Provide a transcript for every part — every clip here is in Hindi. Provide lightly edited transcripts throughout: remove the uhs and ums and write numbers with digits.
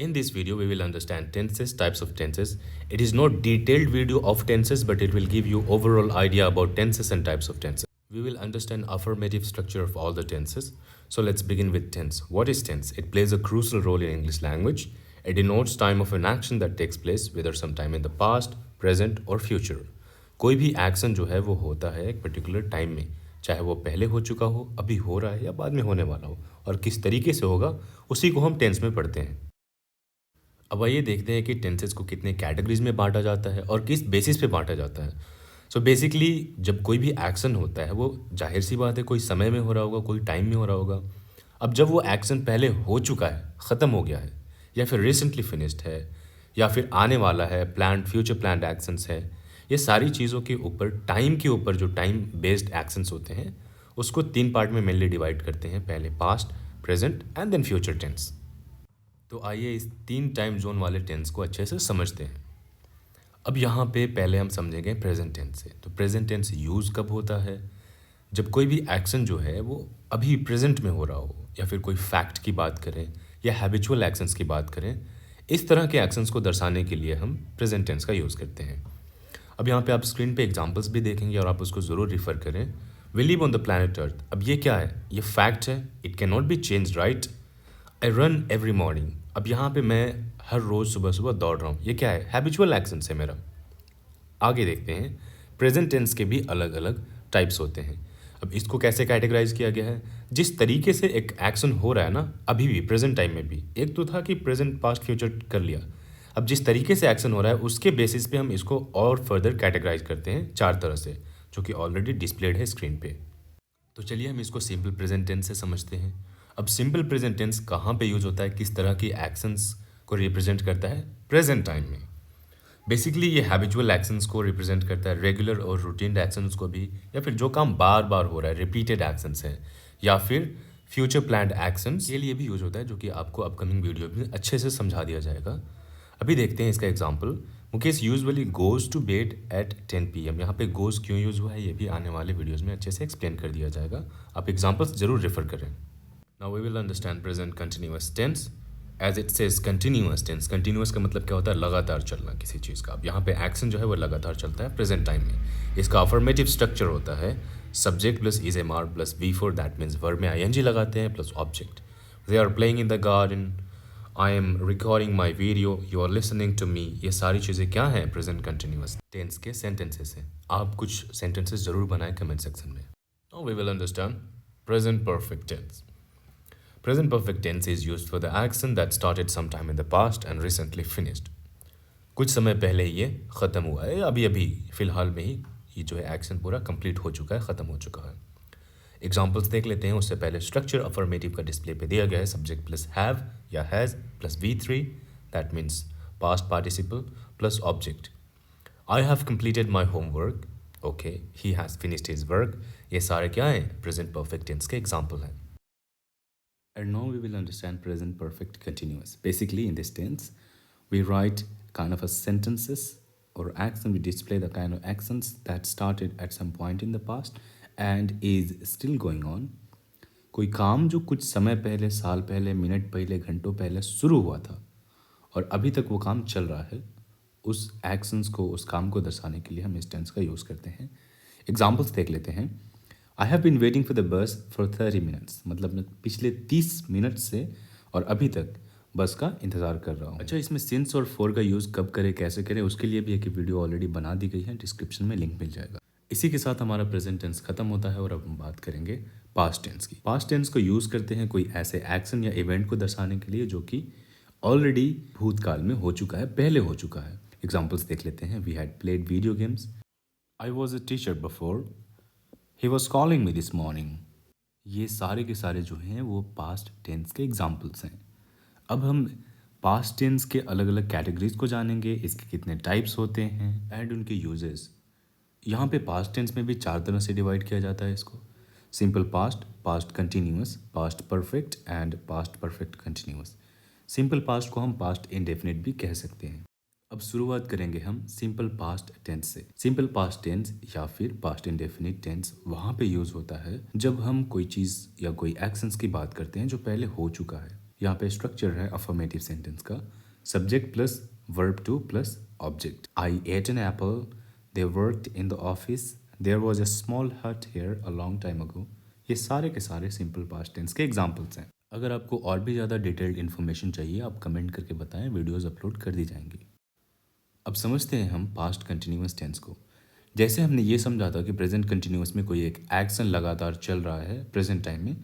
In this video, we will understand tenses, types of tenses. It is not detailed video of tenses, but it will give you overall idea about tenses and types of tenses. We will understand affirmative structure of all the tenses. So let's begin with tense. What is tense? It plays a crucial role in English language. It denotes time of an action that takes place, whether sometime in the past, present or future. कोई भी एक्शन जो है वो होता है एक पर्टिकुलर टाइम में, चाहे वो पहले हो चुका हो, अभी हो रहा है या बाद में होने वाला हो, और किस तरीके से होगा उसी को हम टेंस में पढ़ते हैं। अब आइए देखते हैं कि टेंसेस को कितने कैटेगरीज में बांटा जाता है और किस बेसिस पे बांटा जाता है। सो बेसिकली जब कोई भी एक्शन होता है वो जाहिर सी बात है कोई समय में हो रहा होगा, कोई टाइम में हो रहा होगा। अब जब वो एक्शन पहले हो चुका है, ख़त्म हो गया है, या फिर रिसेंटली फिनिश्ड है, या फिर आने वाला है, प्लान्ड फ्यूचर प्लान्ड एक्शंस है, ये सारी चीज़ों के ऊपर टाइम के ऊपर जो टाइम बेस्ड एक्शंस होते हैं उसको तीन पार्ट में मेनली डिवाइड करते हैं, पहले past, present and then future tense. तो आइए इस तीन टाइम जोन वाले टेंस को अच्छे से समझते हैं। अब यहाँ पे पहले हम समझेंगे प्रेजेंट टेंस से। तो प्रेजेंट टेंस यूज़ कब होता है? जब कोई भी एक्शन जो है वो अभी प्रेजेंट में हो रहा हो, या फिर कोई फैक्ट की बात करें या हैबिचुअल एक्शंस की बात करें, इस तरह के एक्शंस को दर्शाने के लिए हम प्रेजेंट टेंस का यूज़ करते हैं। अब यहाँ पे आप स्क्रीन पे एग्जांपल्स भी देखेंगे और आप उसको ज़रूर रिफ़र करें। We live on the planet earth. अब ये क्या है? ये फैक्ट है, it can not be change, right? I run every morning. अब यहाँ पे मैं हर रोज़ सुबह सुबह दौड़ रहा हूँ, ये क्या है? हैबिचुअल एक्शन है मेरा। आगे देखते हैं, प्रेजेंट टेंस के भी अलग अलग टाइप्स होते हैं। अब इसको कैसे कैटेगराइज किया गया है? जिस तरीके से एक एक्शन हो रहा है ना अभी भी प्रेजेंट टाइम में भी, एक तो था कि प्रेजेंट पास्ट फ्यूचर कर लिया, अब जिस तरीके से एक्शन हो रहा है उसके बेसिस पे हम इसको और फर्दर कैटेगराइज करते हैं चार तरह से, जो कि ऑलरेडी डिस्प्लेड है स्क्रीन पे। तो चलिए हम इसको सिंपल प्रेजेंट टेंस से समझते हैं। अब सिंपल प्रेजेंट टेंस कहाँ पे यूज होता है, किस तरह की एक्शंस को रिप्रेजेंट करता है? प्रेजेंट टाइम में। बेसिकली ये हैबिचुअल एक्शंस को रिप्रेजेंट करता है, रेगुलर और रूटीन एक्शंस को भी, या फिर जो काम बार बार हो रहा है, रिपीटेड एक्शंस है, या फिर फ्यूचर प्लान्ड एक्शंस के लिए भी यूज होता है, जो कि आपको अपकमिंग वीडियो में अच्छे से समझा दिया जाएगा। अभी देखते हैं इसका example. Mukesh usually goes to bed at 10 PM। यहाँ पे गोज़ क्यों यूज़ हुआ है ये भी आने वाले वीडियोज़ में अच्छे से एक्सप्लेन कर दिया जाएगा, आप एग्जाम्पल्स जरूर रेफर करें। Now we will understand present continuous tense. As it says continuous tense. Continuous का मतलब क्या होता है? लगातार चलना किसी चीज़ का। अब यहाँ पे एक्शन जो है वो लगातार चलता है प्रेजेंट टाइम में। इसका अफर्मेटिव स्ट्रक्चर होता है subject plus is am are plus V4, that means verb में ING लगाते हैं plus object. They are playing in the garden, I am recording my video, you are listening to me. ये सारी चीज़ें क्या हैं? प्रेजेंट कंटिन्यूअस टेंस के सेंटेंसेस हैं। आप कुछ सेंटेंसेस जरूर बनाएं कमेंट सेक्शन में। Now we will understand present perfect tense. Present perfect tense is used for the action that started sometime in the past and recently finished. कुछ समय पहले ये ख़त्म हुआ है, अभी अभी फ़िलहाल में ही ये जो है एक्शन पूरा कंप्लीट हो चुका है, ख़त्म हो चुका है। एग्जाम्पल्स देख लेते हैं। उससे पहले स्ट्रक्चर अफर्मेटिव का डिस्प्ले पे दिया गया है, सब्जेक्ट प्लस हैव या has plus V3, that means past participle plus object. I have completed my homework, okay, he has finished his work. ये सारे क्या हैं? प्रेजेंट परफेक्ट टेंस के एग्जाम्पल हैं। And now we will understand present perfect continuous. Basically, in this tense, we write kind of a sentences or action. We display the kind of actions that started at some point in the past and is still going on. कोई काम जो कुछ समय पहले, साल पहले, मिनट पहले, घंटों पहले शुरू हुआ था और अभी तक वो काम चल रहा है, उस एक्शंस को, उस काम को दर्शाने के लिए हम इस टेंस का यूज़ करते हैं। एग्जाम्पल्स देख लेते हैं। I have been waiting for the bus for 30 minutes. मतलब मैं पिछले 30 मिनट से और अभी तक बस का इंतज़ार कर रहा हूँ। अच्छा, इसमें सिंस और फॉर का यूज़ कब करें, कैसे करें, उसके लिए भी एक वीडियो ऑलरेडी बना दी गई है, डिस्क्रिप्शन में लिंक मिल जाएगा। इसी के साथ हमारा प्रेजेंट टेंस खत्म होता है और अब हम बात करेंगे पास्ट टेंस की। पास्ट टेंस को यूज़ करते हैं कोई ऐसे एक्शन या इवेंट को दर्शाने के लिए जो कि ऑलरेडी भूतकाल में हो चुका है, पहले हो चुका है। एग्जाम्पल्स देख लेते हैं। We had played video games, I was a teacher before, he was calling me this morning. ये सारे के सारे जो हैं वो पास्ट टेंस के एग्जाम्पल्स हैं। अब हम पास्ट टेंस के अलग अलग कैटेगरीज को जानेंगे, इसके कितने टाइप्स होते हैं एंड उनके यूजेस। यहाँ पे पास्ट टेंस में भी चार तरह से डिवाइड किया जाता है इसको। Simple past, past continuous, past perfect and past perfect continuous. Simple past को हम पास्ट इंडेफिनिट भी कह सकते हैं। अब शुरुआत करेंगे हम सिंपल पास्ट टेंस से। सिंपल पास्ट टेंस या फिर पास्ट इंडेफिनिट टेंस वहाँ पे यूज़ होता है जब हम कोई चीज़ या कोई एक्शंस की बात करते हैं जो पहले हो चुका है यहाँ पे स्ट्रक्चर है अफर्मेटिव सेंटेंस का, subject plus verb two plus object. I ate an apple, they worked in the office, there was a small hut here a long time ago. ये सारे के सारे सिंपल पास्ट टेंस के एग्जाम्पल्स हैं। अगर आपको और भी ज़्यादा डिटेल्ड इन्फॉर्मेशन चाहिए आप कमेंट करके बताएं, वीडियोज़ अपलोड कर दी जाएंगी। अब समझते हैं हम पास्ट कंटिन्यूअस टेंस को। जैसे हमने ये समझा था कि प्रेजेंट कंटिन्यूअस में कोई एक एक्शन लगातार चल रहा है प्रेजेंट टाइम में,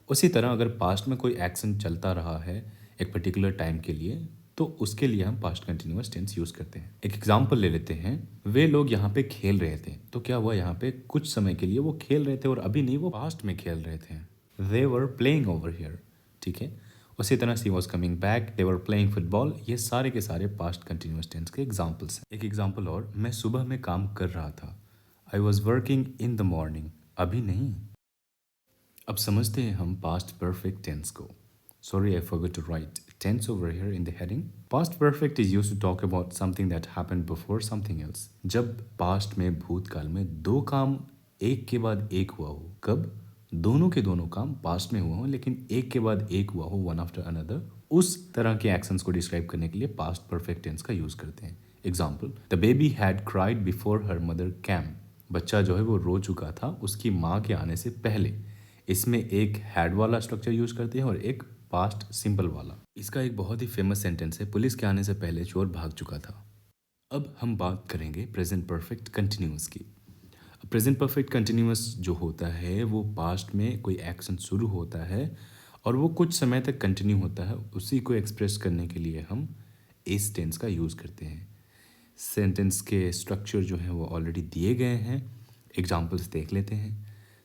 उसी तरह अगर पास्ट में कोई एक्शन चलता रहा है एक पर्टिकुलर टाइम के लिए तो उसके लिए हम पास्ट कंटिन्यूअस टेंस यूज़ करते हैं। एक एग्जांपल ले लेते हैं, वे लोग यहाँ पे खेल रहे थे, तो क्या हुआ यहाँ पे कुछ समय के लिए वो खेल रहे थे और अभी नहीं, वो पास्ट में खेल रहे थे। They were playing over here, ठीक है। उसी तरह she was coming back, they were playing football. ये सारे के सारे पास्ट कंटिन्यूअस टेंस के एग्जाम्पल्स हैं। एक एग्जाम्पल और, मैं सुबह में काम कर रहा था, I was working in the morning, अभी नहीं। अब समझते हैं हम पास्ट परफेक्ट टेंस को। Sorry I forgot to write tense over here in the heading. Past perfect is used to talk about something that happened before something else. जब पास्ट में भूतकाल में दो काम एक के बाद एक हुआ हो, कब दोनों के दोनों काम पास्ट में हुआ हो लेकिन एक के बाद एक हुआ हो, वन आफ्टर अनदर, उस तरह के एक्शंस को डिस्क्राइब करने के लिए पास्ट परफेक्ट टेंस का यूज करते हैं। Example, the baby had cried before her mother came. बच्चा जो है वो रो चुका था उसकी माँ के आने से पहले। इसमें एक हैड वाला स्ट्रक्चर यूज करते हैं और एक पास्ट सिंपल वाला। इसका एक बहुत ही फेमस सेंटेंस है, पुलिस के आने से पहले चोर भाग चुका था। अब हम बात करेंगे प्रेजेंट परफेक्ट कंटिन्यूअस की। प्रेजेंट परफेक्ट कंटिन्यूअस जो होता है वो पास्ट में कोई एक्शन शुरू होता है और वो कुछ समय तक कंटिन्यू होता है, उसी को एक्सप्रेस करने के लिए हम इस टेंस का यूज़ करते हैं। सेंटेंस के स्ट्रक्चर जो है वो ऑलरेडी दिए गए हैं, एग्जाम्पल्स देख लेते हैं।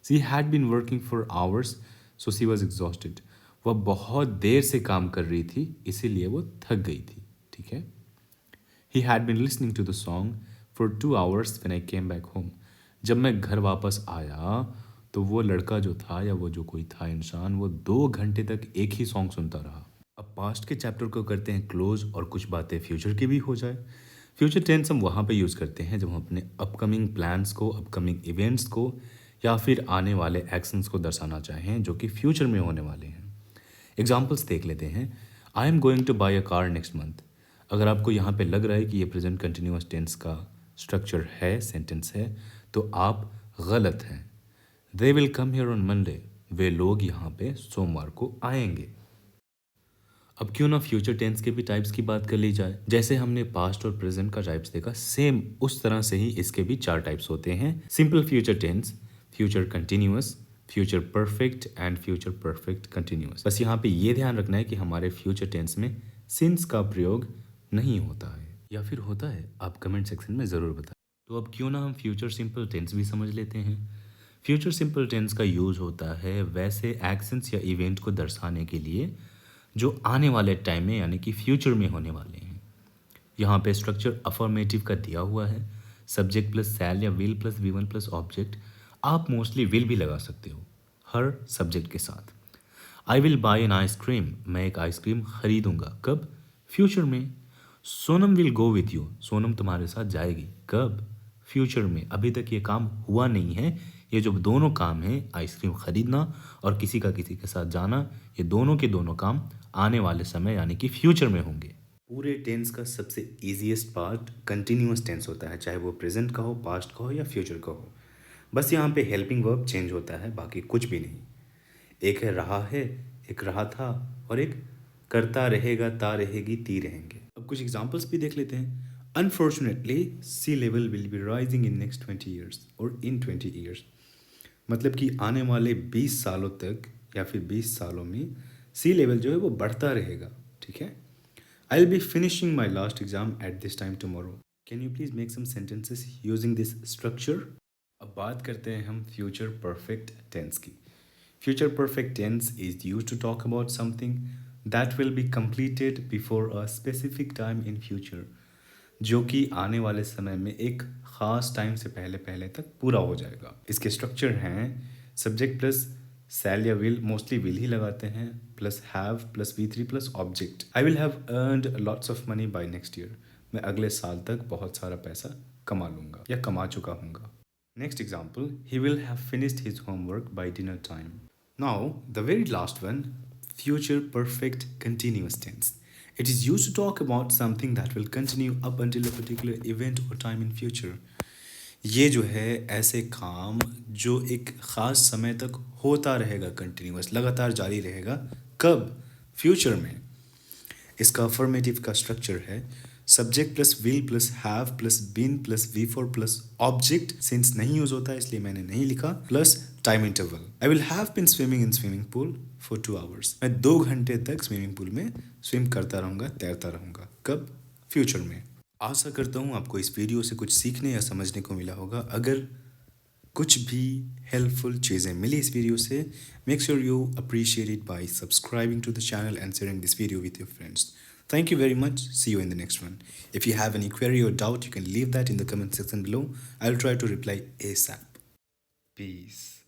She had been working for hours so she was exhausted. वह बहुत देर से काम कर रही थी इसीलिए वो थक गई थी, ठीक है। He had been listening to the song for 2 hours when I came back home. जब मैं घर वापस आया तो वो लड़का जो था या वो जो कोई था इंसान, वो 2 घंटे तक एक ही सॉन्ग सुनता रहा। अब पास्ट के चैप्टर को करते हैं क्लोज और कुछ बातें फ्यूचर की भी हो जाए। फ्यूचर टेंस हम वहाँ पे यूज़ करते हैं जब हम अपने अपकमिंग प्लान्स को, अपकमिंग इवेंट्स को या फिर आने वाले एक्शंस को दर्शाना चाहें जो कि फ्यूचर में होने वाले हैं। एग्जाम्पल्स देख लेते हैं। I am going to buy a car next month. अगर आपको यहाँ पे लग रहा है कि ये प्रेजेंट कंटिन्यूअस टेंस का स्ट्रक्चर है, सेंटेंस है, तो आप गलत हैं। They will come here on Monday. वे लोग यहाँ पे सोमवार को आएंगे। अब क्यों ना फ्यूचर टेंस के भी टाइप्स की बात कर ली जाए। जैसे हमने पास्ट और प्रेजेंट का टाइप्स देखा, सेम उस तरह से ही इसके भी 4 टाइप्स होते हैं। Simple future tense, future continuous, future perfect and future perfect continuous. बस यहाँ पे ये ध्यान रखना है कि हमारे फ्यूचर टेंस में सिंस का प्रयोग नहीं होता है, या फिर होता है, आप कमेंट सेक्शन में ज़रूर बताएं। तो अब क्यों ना हम फ्यूचर सिंपल टेंस भी समझ लेते हैं। फ्यूचर सिंपल टेंस का यूज़ होता है वैसे एक्शंस या इवेंट को दर्शाने के लिए जो आने वाले टाइम में यानी कि फ्यूचर में होने वाले हैं। यहाँ पे स्ट्रक्चर अफर्मेटिव का दिया हुआ है, सब्जेक्ट प्लस सैल या will plus V one plus object. आप मोस्टली विल भी लगा सकते हो हर सब्जेक्ट के साथ। I will buy an ice cream, मैं एक आइसक्रीम खरीदूंगा, कब, फ्यूचर में। Sonam will go with you, Sonam तुम्हारे साथ जाएगी, कब, फ्यूचर में। अभी तक ये काम हुआ नहीं है। ये जो दोनों काम हैं, आइसक्रीम खरीदना और किसी का किसी के साथ जाना, ये दोनों के दोनों काम आने वाले समय यानी कि फ्यूचर में होंगे। पूरे टेंस का सबसे ईजीएस्ट पार्ट कंटिन्यूअस टेंस होता है, चाहे वो प्रेजेंट का हो, पास्ट का हो या फ्यूचर का हो। बस यहाँ पे हेल्पिंग वर्ब चेंज होता है, बाकी कुछ भी नहीं। एक है रहा है, एक रहा था, और एक करता रहेगा, ता रहेगी, ती रहेंगे। अब कुछ एग्जांपल्स भी देख लेते हैं। Unfortunately sea level will be rising in next 20 years और इन 20 ईयर्स। मतलब कि आने वाले 20 सालों तक या फिर 20 सालों में सी लेवल जो है वो बढ़ता रहेगा, ठीक है। I will be finishing my last exam at this time tomorrow. Can you please make some sentences using this structure. अब बात करते हैं हम फ्यूचर परफेक्ट टेंस की। Future perfect tense is used to talk about something that will be completed before a specific time in future, जो कि आने वाले समय में एक ख़ास टाइम से पहले पहले तक पूरा हो जाएगा। इसके स्ट्रक्चर हैं सब्जेक्ट प्लस सैल या विल, मोस्टली विल ही लगाते हैं, plus have plus V3 plus object. I will have earned lots of money by next year. मैं अगले साल तक बहुत सारा पैसा कमा लूँगा या कमा चुका हूँगा। Next example, he will have finished his homework by dinner time. Now the very last one, Future perfect continuous tense. It is used to talk about something that will continue up until a particular event or time in future. ये जो है ऐसे काम जो एक ख़ास समय तक होता रहेगा, कंटिन्यूस लगातार जारी रहेगा। कब? फ्यूचर में। इसका अफर्मेटिव का स्ट्रक्चर है subject plus will plus have plus been plus V four plus object. Since नहीं यूज होता है इसलिए मैंने नहीं लिखा, plus time interval. I will have been swimming in swimming pool for 2 hours. मैं 2 घंटे तक स्विमिंग पूल में स्विम करता रहूँगा, तैरता रहूँगा। कब? फ्यूचर में। आशा करता हूँ आपको इस वीडियो से कुछ सीखने या समझने को मिला होगा। अगर कुछ भी हेल्पफुल चीज़ें मिली इस वीडियो से, make sure you appreciate it by subscribing to the channel and sharing this video with your friends. Thank you very much. See you in the next one. If you have any query or doubt, you can leave that in the comment section below. I'll try to reply ASAP. Peace.